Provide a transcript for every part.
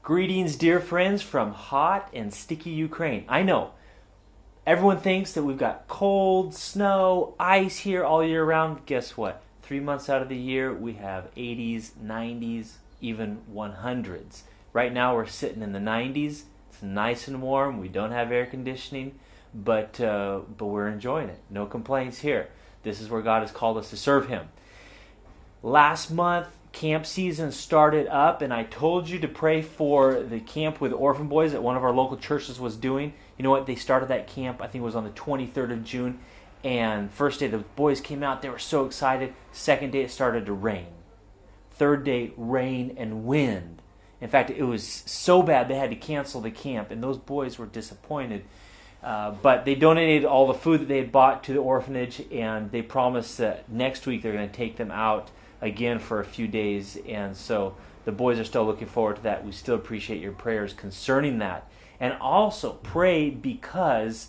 Greetings, dear friends, from hot and sticky Ukraine. I know, everyone thinks that we've got cold, snow, ice here all year round. Guess what? 3 months out of the year, we have 80s, 90s, even 100s. Right now, we're sitting in the 90s. It's nice and warm. We don't have air conditioning, but we're enjoying it. No complaints here. This is where God has called us to serve Him. Last month, camp season started up, and I told you to pray for the camp with orphan boys that one of our local churches was doing. You know what? They started that camp, I think it was on the 23rd of June, and first day the boys came out. They were so excited. Second day it started to rain. Third day, rain and wind. In fact, it was so bad they had to cancel the camp, and those boys were disappointed. But they donated all the food that they had bought to the orphanage, and they promised that next week they're going to take them out again for a few days. And so the boys are still looking forward to that. We still appreciate your prayers concerning that. And also pray because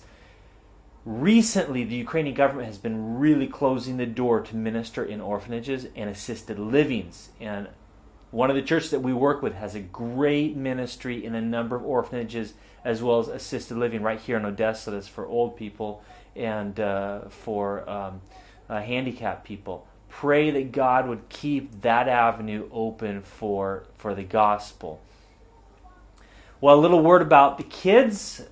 recently the Ukrainian government has been really closing the door to minister in orphanages and assisted livings. And one of the churches that we work with has a great ministry in a number of orphanages as well as assisted living right here in Odessa. That's for old people and for handicapped people. Pray that God would keep that avenue open for the gospel. Well, a little word about the kids.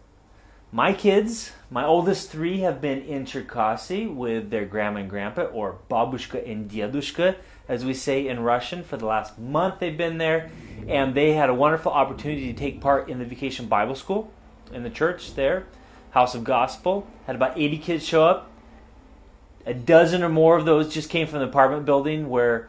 My kids, my oldest three, have been in Cherkasy with their grandma and grandpa, or babushka and dedushka, as we say in Russian. For the last month they've been there, and they had a wonderful opportunity to take part in the Vacation Bible School in the church there, House of Gospel. Had about 80 kids show up. A dozen or more of those just came from the apartment building where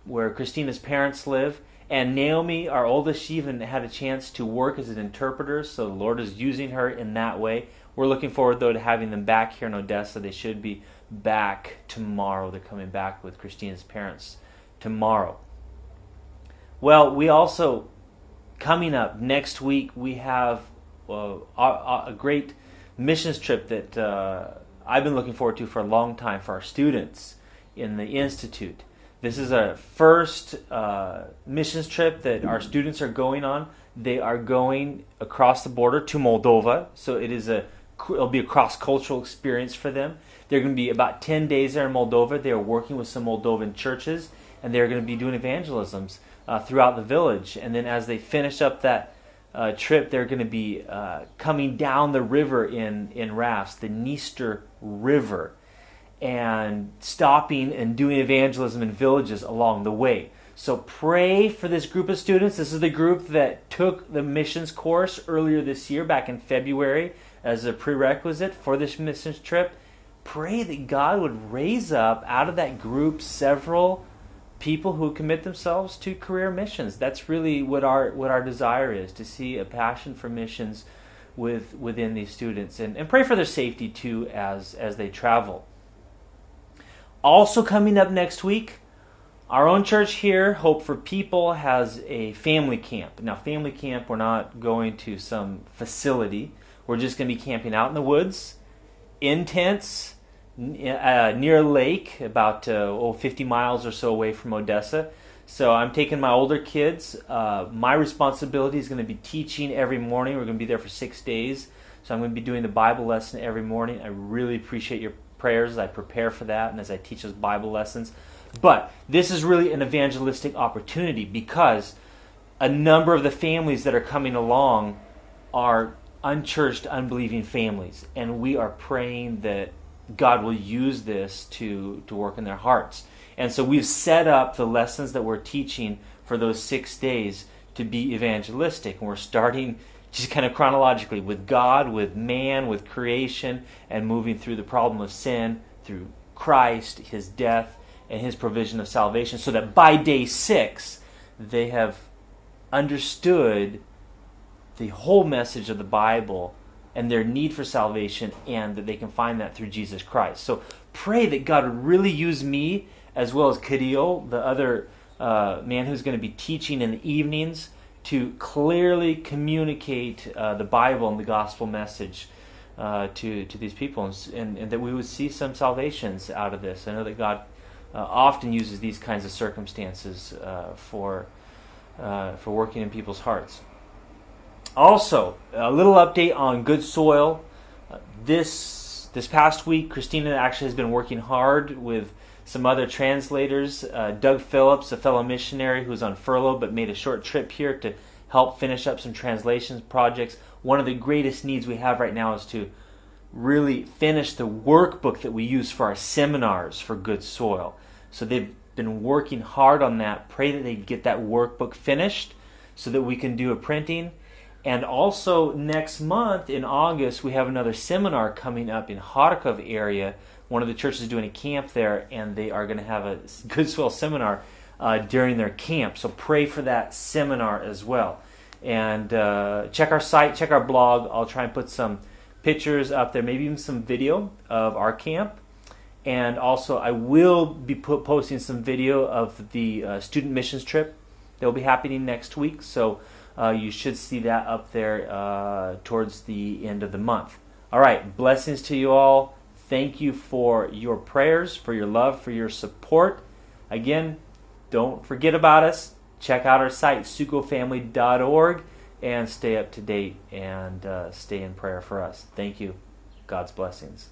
Christina's parents live. And Naomi, our oldest, she even had a chance to work as an interpreter, so the Lord is using her in that way. We're looking forward, though, to having them back here in Odessa. They should be back tomorrow. They're coming back with Christina's parents tomorrow. Well, we also, coming up next week, we have a great missions trip that I've been looking forward to for a long time for our students in the Institute. This is a first missions trip that our students are going on. They are going across the border to Moldova, so it'll be a cross-cultural experience for them. They're going to be about 10 days there in Moldova. They are working with some Moldovan churches, and they're going to be doing evangelisms throughout the village. And then as they finish up that trip, they're going to be coming down the river in rafts, the Dniester River, and stopping and doing evangelism in villages along the way. So pray for this group of students. This is the group that took the missions course earlier this year, back in February, as a prerequisite for this missions trip. Pray that God would raise up out of that group several people who commit themselves to career missions. That's really what our desire is, to see a passion for missions within these students. And pray for their safety too as they travel. Also coming up next week, our own church here, Hope for People, has a family camp. Now, family camp, we're not going to some facility. We're just going to be camping out in the woods, in tents, near a lake, about 50 miles or so away from Odessa. So I'm taking my older kids. My responsibility is going to be teaching every morning. We're going to be there for 6 days. So I'm going to be doing the Bible lesson every morning. I really appreciate your prayers as I prepare for that and as I teach those Bible lessons. But this is really an evangelistic opportunity because a number of the families that are coming along are unchurched, unbelieving families. And we are praying that God will use this to work in their hearts. And so we've set up the lessons that we're teaching for those 6 days to be evangelistic. And we're starting just kind of chronologically with God, with man, with creation, and moving through the problem of sin, through Christ, His death, and His provision of salvation, so that by day 6, they have understood the whole message of the Bible and their need for salvation, and that they can find that through Jesus Christ. So pray that God would really use me, as well as Kirill, the other man who's going to be teaching in the evenings, to clearly communicate the Bible and the gospel message to these people, and that we would see some salvations out of this. I know that God often uses these kinds of circumstances for for working in people's hearts. Also, a little update on Good Soil. This past week, Christina actually has been working hard with some other translators. Doug Phillips, a fellow missionary who's on furlough but made a short trip here to help finish up some translations projects. One of the greatest needs we have right now is to really finish the workbook that we use for our seminars for Good Soil. So they've been working hard on that. Pray that they get that workbook finished so that we can do a printing. And also next month in August, we have another seminar coming up in Kharkov area. One of the churches is doing a camp there, and they are going to have a Good Soil seminar during their camp. So pray for that seminar as well. And check our site, check our blog. I'll try and put some pictures up there, maybe even some video of our camp. And also I will be posting some video of the student missions trip that will be happening next week. So you should see that up there towards the end of the month. All right, blessings to you all. Thank you for your prayers, for your love, for your support. Again, don't forget about us. Check out our site, sukofamily.org, and stay up to date and stay in prayer for us. Thank you. God's blessings.